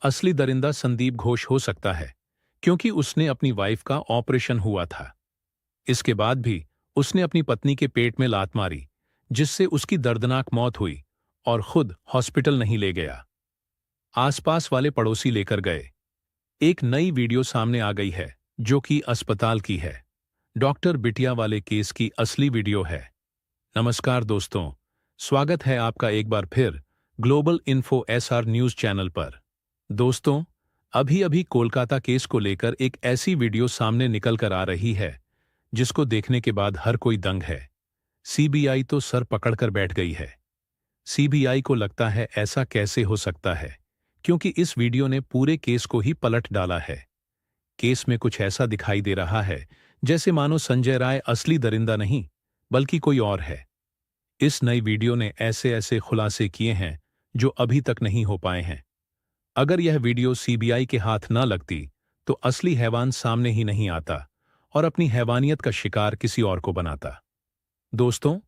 असली दरिंदा संदीप घोष हो सकता है, क्योंकि उसने अपनी वाइफ का ऑपरेशन हुआ था। इसके बाद भी उसने अपनी पत्नी के पेट में लात मारी, जिससे उसकी दर्दनाक मौत हुई, और खुद हॉस्पिटल नहीं ले गया। आसपास वाले पड़ोसी लेकर गए। एक नई वीडियो सामने आ गई है, जो कि अस्पताल की है। डॉक्टर बिटिया वाले केस की असली वीडियो है। नमस्कार दोस्तों, स्वागत है आपका एक बार फिर global info SR news channel पर। दोस्तों, अभी अभी कोलकाता केस को लेकर एक ऐसी वीडियो सामने निकल कर आ रही है, जिसको देखने के बाद हर कोई दंग है। सीबीआई तो सर पकड़कर बैठ गई है। सीबीआई को लगता है ऐसा कैसे हो सकता है, क्योंकि इस वीडियो ने पूरे केस को ही पलट डाला है। केस में कुछ ऐसा दिखाई दे रहा है जैसे मानो संजय राय असली दरिंदा नहीं, बल्कि कोई और है। इस नई वीडियो ने ऐसे ऐसे खुलासे किए हैं जो अभी तक नहीं हो पाए हैं। अगर यह वीडियो सीबीआई के हाथ न लगती तो असली हैवान सामने ही नहीं आता और अपनी हैवानियत का शिकार किसी और को बनाता। दोस्तों,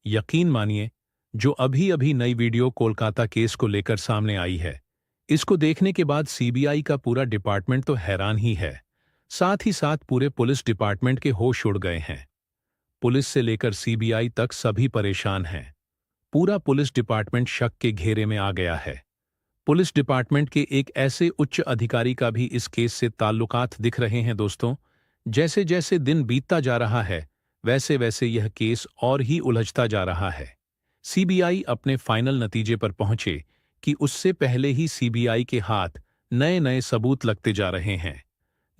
यकीन मानिए, जो अभी अभी नई वीडियो कोलकाता केस को लेकर सामने आई है, इसको देखने के बाद सीबीआई का पूरा डिपार्टमेंट तो हैरान ही है। साथ ही साथ पूरे पुलिस डिपार्टमेंट के होश उड़ गए हैं। पुलिस से लेकर सीबीआई तक सभी परेशान हैं। पूरा पुलिस डिपार्टमेंट शक के घेरे में आ गया है। पुलिस डिपार्टमेंट के एक ऐसे उच्च अधिकारी का भी इस केस से ताल्लुकात दिख रहे हैं। दोस्तों, जैसे जैसे दिन बीतता जा रहा है, वैसे वैसे यह केस और ही उलझता जा रहा है। सीबीआई अपने फाइनल नतीजे पर पहुंचे कि उससे पहले ही सीबीआई के हाथ नए नए सबूत लगते जा रहे हैं।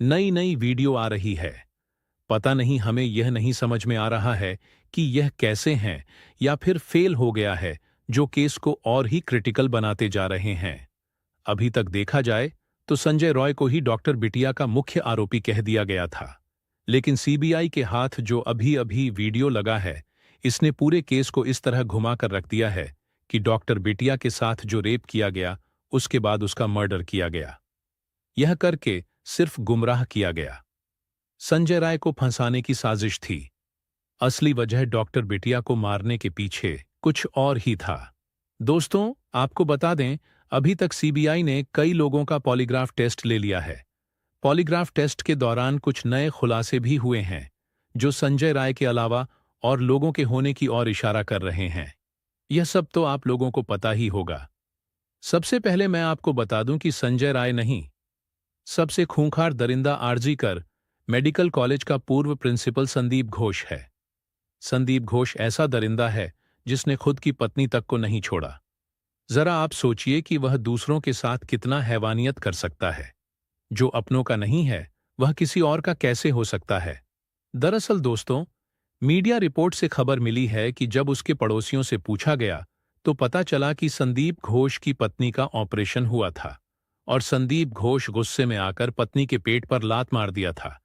नई नई वीडियो आ रही है। पता नहीं, हमें यह नहीं समझ में आ रहा है कि यह कैसे हैं या फिर फेल हो गया है, जो केस को और ही क्रिटिकल बनाते जा रहे हैं। अभी तक देखा जाए तो संजय रॉय को ही डॉक्टर बिटिया का मुख्य आरोपी कह दिया गया था, लेकिन सीबीआई के हाथ जो अभी अभी वीडियो लगा है, इसने पूरे केस को इस तरह घुमा कर रख दिया है कि डॉक्टर बिटिया के साथ जो रेप किया गया, उसके बाद उसका मर्डर किया गया। यह करके सिर्फ गुमराह किया गया। संजय राय को फंसाने की साजिश थी। असली वजह डॉक्टर बिटिया को मारने के पीछे कुछ और ही था। दोस्तों, आपको बता दें, अभी तक सीबीआई ने कई लोगों का पॉलीग्राफ टेस्ट ले लिया है। पॉलीग्राफ टेस्ट के दौरान कुछ नए खुलासे भी हुए हैं, जो संजय राय के अलावा और लोगों के होने की ओर इशारा कर रहे हैं। यह सब तो आप लोगों को पता ही होगा। सबसे पहले मैं आपको बता दूं कि संजय राय नहीं, सबसे खूंखार दरिंदा आरजी कर मेडिकल कॉलेज का पूर्व प्रिंसिपल संदीप घोष है। संदीप घोष ऐसा दरिंदा है जिसने खुद की पत्नी तक को नहीं छोड़ा। जरा आप सोचिए कि वह दूसरों के साथ कितना हैवानियत कर सकता है। जो अपनों का नहीं है, वह किसी और का कैसे हो सकता है। दरअसल दोस्तों, मीडिया रिपोर्ट से खबर मिली है कि जब उसके पड़ोसियों से पूछा गया तो पता चला कि संदीप घोष की पत्नी का ऑपरेशन हुआ था और संदीप घोष गुस्से में आकर पत्नी के पेट पर लात मार दिया था,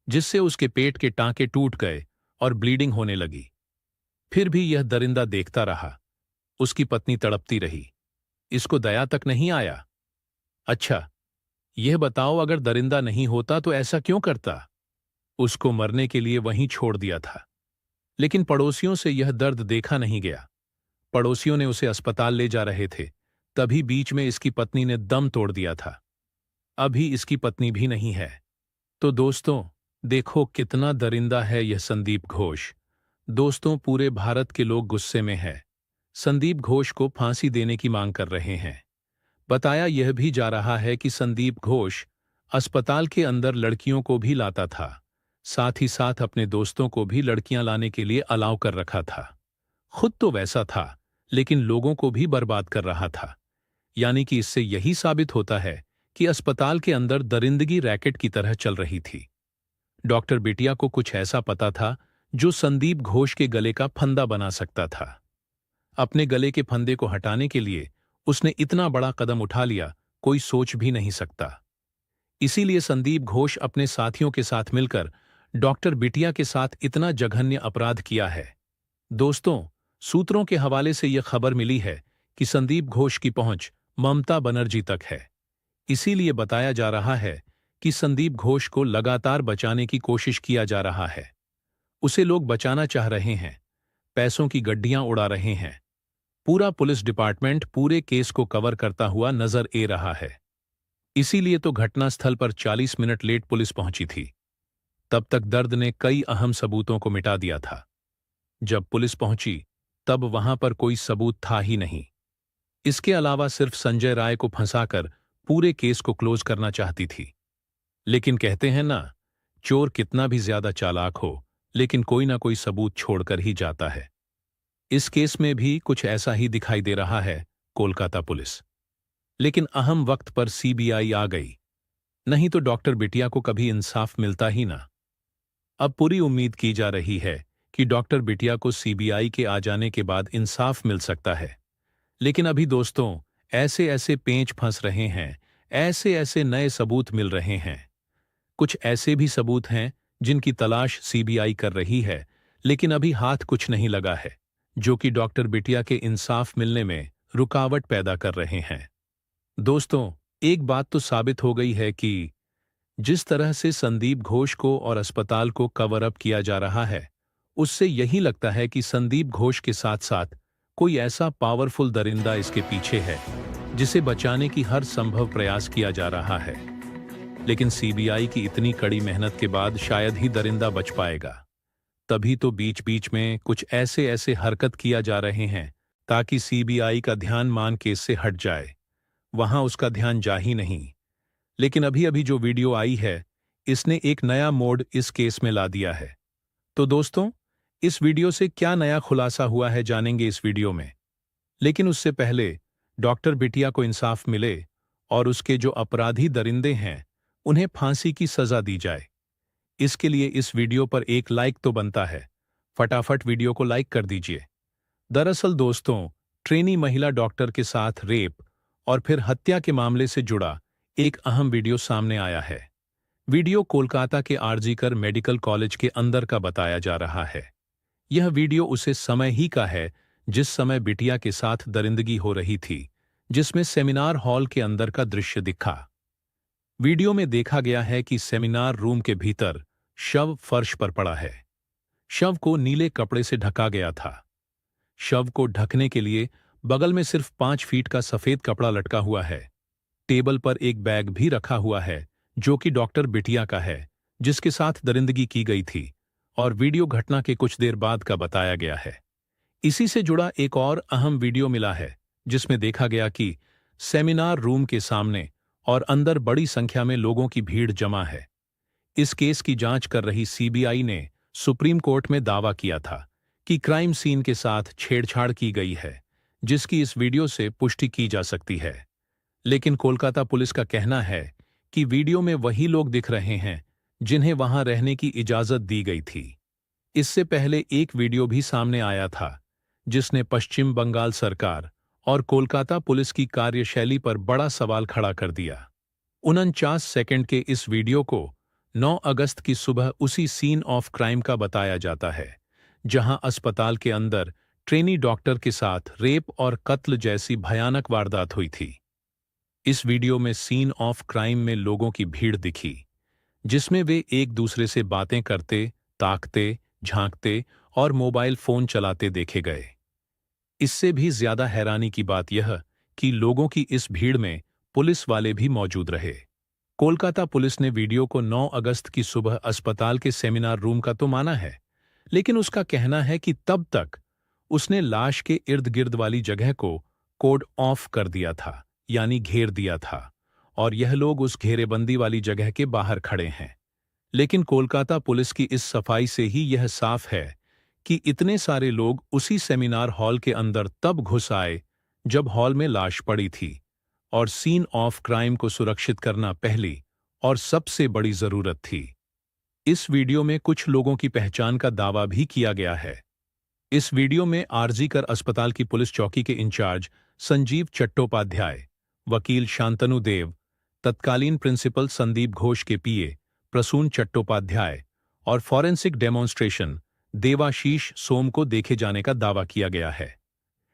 जिससे उसके पेट के टांके टूट गए और ब्लीडिंग होने लगी। फिर भी यह दरिंदा देखता रहा। उसकी पत्नी तड़पती रही। इसको दया तक नहीं आया। अच्छा, यह बताओ, अगर दरिंदा नहीं होता तो ऐसा क्यों करता? उसको मरने के लिए वहीं छोड़ दिया था। लेकिन पड़ोसियों से यह दर्द देखा नहीं गया। पड़ोसियों ने उसे अस्पताल ले जा रहे थे, तभी बीच में इसकी पत्नी ने दम तोड़ दिया था। अभी इसकी पत्नी भी नहीं है। तो दोस्तों, देखो कितना दरिंदा है यह संदीप घोष। दोस्तों, पूरे भारत के लोग गुस्से में हैं। संदीप घोष को फांसी देने की मांग कर रहे हैं। बताया यह भी जा रहा है कि संदीप घोष अस्पताल के अंदर लड़कियों को भी लाता था, साथ ही साथ अपने दोस्तों को भी लड़कियां लाने के लिए अलाउ कर रखा था। खुद तो वैसा था, लेकिन लोगों को भी बर्बाद कर रहा था। यानी कि इससे यही साबित होता है कि अस्पताल के अंदर दरिंदगी रैकेट की तरह चल रही थी। डॉक्टर बिटिया को कुछ ऐसा पता था जो संदीप घोष के गले का फंदा बना सकता था। अपने गले के फंदे को हटाने के लिए उसने इतना बड़ा कदम उठा लिया, कोई सोच भी नहीं सकता। इसीलिए संदीप घोष अपने साथियों के साथ मिलकर डॉक्टर बिटिया के साथ इतना जघन्य अपराध किया है। दोस्तों, सूत्रों के हवाले से यह खबर मिली है कि संदीप घोष की पहुंच ममता बनर्जी तक है। इसीलिए बताया जा रहा है कि संदीप घोष को लगातार बचाने की कोशिश किया जा रहा है। उसे लोग बचाना चाह रहे हैं, पैसों की गड्डियां उड़ा रहे हैं। पूरा पुलिस डिपार्टमेंट पूरे केस को कवर करता हुआ नजर आ रहा है। इसीलिए तो घटनास्थल पर 40 मिनट लेट पुलिस पहुंची थी। तब तक दर्द ने कई अहम सबूतों को मिटा दिया था। जब पुलिस पहुंची तब वहां पर कोई सबूत था ही नहीं। इसके अलावा सिर्फ संजय राय को फंसाकर पूरे केस को क्लोज करना चाहती थी। लेकिन कहते हैं ना, चोर कितना भी ज्यादा चालाक हो लेकिन कोई ना कोई सबूत छोड़कर ही जाता है। इस केस में भी कुछ ऐसा ही दिखाई दे रहा है कोलकाता पुलिस। लेकिन अहम वक्त पर सीबीआई आ गई, नहीं तो डॉक्टर बिटिया को कभी इंसाफ मिलता ही ना। अब पूरी उम्मीद की जा रही है कि डॉक्टर बिटिया को सीबीआई के आ जाने के बाद इंसाफ मिल सकता है। लेकिन अभी दोस्तों, ऐसे ऐसे पेंच फंस रहे हैं, ऐसे ऐसे नए सबूत मिल रहे हैं। कुछ ऐसे भी सबूत हैं जिनकी तलाश सीबीआई कर रही है, लेकिन अभी हाथ कुछ नहीं लगा है, जो कि डॉक्टर बिटिया के इंसाफ मिलने में रुकावट पैदा कर रहे हैं। दोस्तों, एक बात तो साबित हो गई है कि जिस तरह से संदीप घोष को और अस्पताल को कवर अप किया जा रहा है, उससे यही लगता है कि संदीप घोष के साथ साथ कोई ऐसा पावरफुल दरिंदा इसके पीछे है जिसे बचाने की हर संभव प्रयास किया जा रहा है। लेकिन सीबीआई की इतनी कड़ी मेहनत के बाद शायद ही दरिंदा बच पाएगा। तभी तो बीच बीच में कुछ ऐसे ऐसे हरकत किया जा रहे हैं ताकि सीबीआई का ध्यान मान केस से हट जाए। वहां उसका ध्यान जा ही नहीं। लेकिन अभी अभी जो वीडियो आई है, इसने एक नया मोड़ इस केस में ला दिया है। तो दोस्तों, इस वीडियो से क्या नया खुलासा हुआ है जानेंगे इस वीडियो में। लेकिन उससे पहले डॉक्टर बिटिया को इंसाफ मिले और उसके जो अपराधी दरिंदे हैं उन्हें फांसी की सजा दी जाए, इसके लिए इस वीडियो पर एक लाइक तो बनता है। फटाफट वीडियो को लाइक कर दीजिए। दरअसल दोस्तों, ट्रेनी महिला डॉक्टर के साथ रेप और फिर हत्या के मामले से जुड़ा एक अहम वीडियो सामने आया है। वीडियो कोलकाता के आरजीकर मेडिकल कॉलेज के अंदर का बताया जा रहा है। यह वीडियो उसे समय ही का है जिस समय बिटिया के साथ दरिंदगी हो रही थी, जिसमें सेमिनार हॉल के अंदर का दृश्य दिखा। वीडियो में देखा गया है कि सेमिनार रूम के भीतर शव फर्श पर पड़ा है। शव को नीले कपड़े से ढका गया था। शव को ढकने के लिए बगल में सिर्फ 5 फीट का सफेद कपड़ा लटका हुआ है। टेबल पर एक बैग भी रखा हुआ है जो कि डॉक्टर बिटिया का है, जिसके साथ दरिंदगी की गई थी, और वीडियो घटना के कुछ देर बाद का बताया गया है। इसी से जुड़ा एक और अहम वीडियो मिला है जिसमें देखा गया कि सेमिनार रूम के सामने और अंदर बड़ी संख्या में लोगों की भीड़ जमा है। इस केस की जांच कर रही सीबीआई ने सुप्रीम कोर्ट में दावा किया था कि क्राइम सीन के साथ छेड़छाड़ की गई है, जिसकी इस वीडियो से पुष्टि की जा सकती है। लेकिन कोलकाता पुलिस का कहना है कि वीडियो में वही लोग दिख रहे हैं जिन्हें वहां रहने की इजाजत दी गई थी। इससे पहले एक वीडियो भी सामने आया था जिसने पश्चिम बंगाल सरकार और कोलकाता पुलिस की कार्यशैली पर बड़ा सवाल खड़ा कर दिया। 49 सेकंड के इस वीडियो को 9 अगस्त की सुबह उसी सीन ऑफ क्राइम का बताया जाता है जहां अस्पताल के अंदर ट्रेनी डॉक्टर के साथ रेप और कत्ल जैसी भयानक वारदात हुई थी। इस वीडियो में सीन ऑफ क्राइम में लोगों की भीड़ दिखी, जिसमें वे एक दूसरे से बातें करते, ताकते, झांकते और मोबाइल फोन चलाते देखे गए। इससे भी ज्यादा हैरानी की बात यह कि लोगों की इस भीड़ में पुलिस वाले भी मौजूद रहे। कोलकाता पुलिस ने वीडियो को 9 अगस्त की सुबह अस्पताल के सेमिनार रूम का तो माना है, लेकिन उसका कहना है कि तब तक उसने लाश के इर्द गिर्द वाली जगह को कोड ऑफ कर दिया था, यानी घेर दिया था, और यह लोग उस घेरेबंदी वाली जगह के बाहर खड़े हैं। लेकिन कोलकाता पुलिस की इस सफाई से ही यह साफ है कि इतने सारे लोग उसी सेमिनार हॉल के अंदर तब घुस आए जब हॉल में लाश पड़ी थी, और सीन ऑफ क्राइम को सुरक्षित करना पहली और सबसे बड़ी जरूरत थी। इस वीडियो में कुछ लोगों की पहचान का दावा भी किया गया है। इस वीडियो में आरजीकर अस्पताल की पुलिस चौकी के इंचार्ज संजीव चट्टोपाध्याय, वकील शांतनु देव, तत्कालीन प्रिंसिपल संदीप घोष के पीए प्रसून चट्टोपाध्याय और फॉरेंसिक डेमोन्स्ट्रेशन देवाशीष सोम को देखे जाने का दावा किया गया है।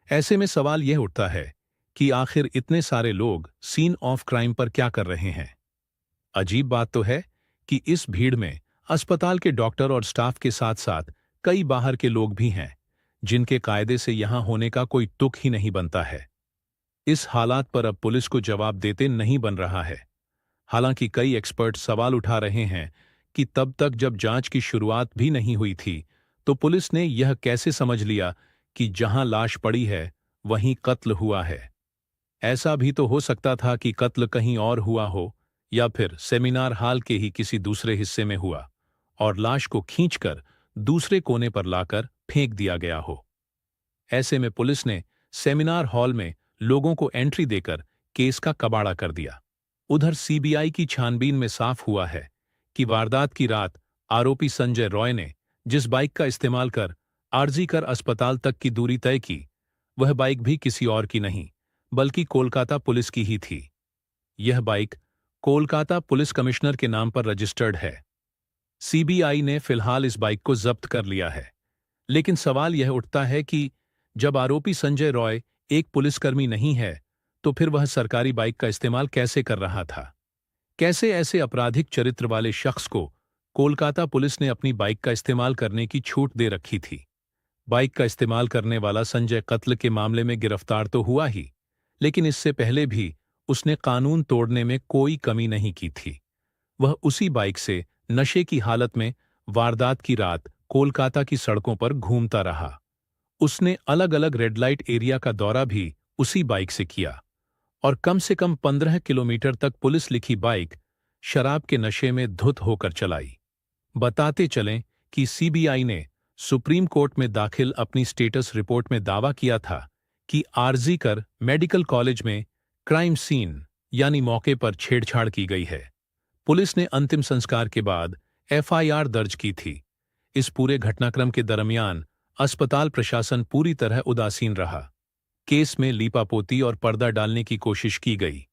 ऐसे में सवाल यह उठता है कि आखिर इतने सारे लोग सीन ऑफ क्राइम पर क्या कर रहे हैं। अजीब बात तो है कि इस भीड़ में अस्पताल के डॉक्टर और स्टाफ के साथ साथ कई बाहर के लोग भी हैं जिनके कायदे से यहां होने का कोई तुक ही नहीं बनता है। इस हालात पर अब पुलिस को जवाब देते नहीं बन रहा है। हालांकि कई एक्सपर्ट सवाल उठा रहे हैं कि तब तक जब जांच की शुरुआत भी नहीं हुई थी तो पुलिस ने यह कैसे समझ लिया कि जहां लाश पड़ी है वहीं कत्ल हुआ है। ऐसा भी तो हो सकता था कि कत्ल कहीं और हुआ हो या फिर सेमिनार हॉल के ही किसी दूसरे हिस्से में हुआ और लाश को खींचकर दूसरे कोने पर लाकर फेंक दिया गया हो। ऐसे में पुलिस ने सेमिनार हॉल में लोगों को एंट्री देकर केस का कबाड़ा कर दिया। उधर सीबीआई की छानबीन में साफ हुआ है कि वारदात की रात आरोपी संजय रॉय ने जिस बाइक का इस्तेमाल कर आरजी कर अस्पताल तक की दूरी तय की, वह बाइक भी किसी और की नहीं बल्कि कोलकाता पुलिस की ही थी। यह बाइक कोलकाता पुलिस कमिश्नर के नाम पर रजिस्टर्ड है। सीबीआई ने फिलहाल इस बाइक को जब्त कर लिया है, लेकिन सवाल यह उठता है कि जब आरोपी संजय रॉय एक पुलिसकर्मी नहीं है तो फिर वह सरकारी बाइक का इस्तेमाल कैसे कर रहा था? कैसे ऐसे आपराधिक चरित्र वाले शख्स को कोलकाता पुलिस ने अपनी बाइक का इस्तेमाल करने की छूट दे रखी थी? बाइक का इस्तेमाल करने वाला संजय कत्ल के मामले में गिरफ्तार तो हुआ ही, लेकिन इससे पहले भी उसने कानून तोड़ने में कोई कमी नहीं की थी। वह उसी बाइक से नशे की हालत में वारदात की रात कोलकाता की सड़कों पर घूमता रहा। उसने अलग अलग रेड लाइट एरिया का दौरा भी उसी बाइक से किया और कम से कम 15 किलोमीटर तक पुलिस लिखी बाइक शराब के नशे में धुत होकर चलाई। बताते चलें कि सीबीआई ने सुप्रीम कोर्ट में दाखिल अपनी स्टेटस रिपोर्ट में दावा किया था कि आरजी कर मेडिकल कॉलेज में क्राइम सीन यानी मौके पर छेड़छाड़ की गई है। पुलिस ने अंतिम संस्कार के बाद एफआईआर दर्ज की थी। इस पूरे घटनाक्रम के दरमियान अस्पताल प्रशासन पूरी तरह उदासीन रहा। केस में लीपापोती और पर्दा डालने की कोशिश की गई।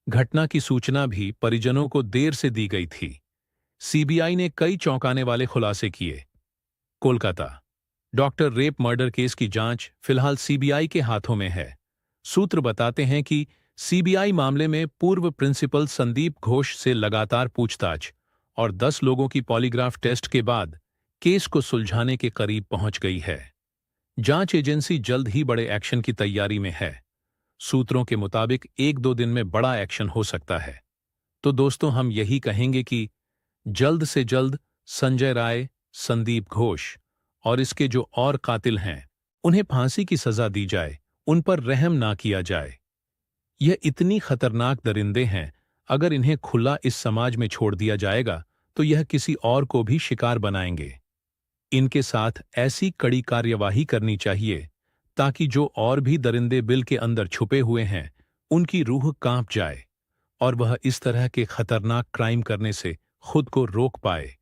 घटना की सूचना भी परिजनों को देर से दी गई थी। सीबीआई ने कई चौंकाने वाले खुलासे किए। Kolkata doctor rape murder case की जांच फिलहाल सीबीआई के हाथों में है। सूत्र बताते हैं कि सीबीआई मामले में पूर्व प्रिंसिपल संदीप घोष से लगातार पूछताछ और 10 लोगों की पॉलीग्राफ टेस्ट के बाद केस को सुलझाने के करीब पहुंच गई है। जांच एजेंसी जल्द ही बड़े एक्शन की तैयारी में है। सूत्रों के मुताबिक 1-2 दिन में बड़ा एक्शन हो सकता है। तो दोस्तों, हम यही कहेंगे कि जल्द से जल्द संजय राय, संदीप घोष और इसके जो और कातिल हैं उन्हें फांसी की सजा दी जाए, उन पर रहम ना किया जाए। यह इतनी खतरनाक दरिंदे हैं, अगर इन्हें खुला इस समाज में छोड़ दिया जाएगा तो यह किसी और को भी शिकार बनाएंगे। इनके साथ ऐसी कड़ी कार्यवाही करनी चाहिए ताकि जो और भी दरिंदे बिल के अंदर छुपे हुए हैं उनकी रूह कांप जाए और वह इस तरह के खतरनाक क्राइम करने से खुद को रोक पाए।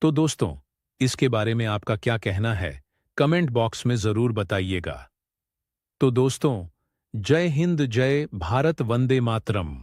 तो दोस्तों, इसके बारे में आपका क्या कहना है, कमेंट बॉक्स में जरूर बताइएगा। तो दोस्तों, जय हिंद, जय भारत, वंदे मातरम।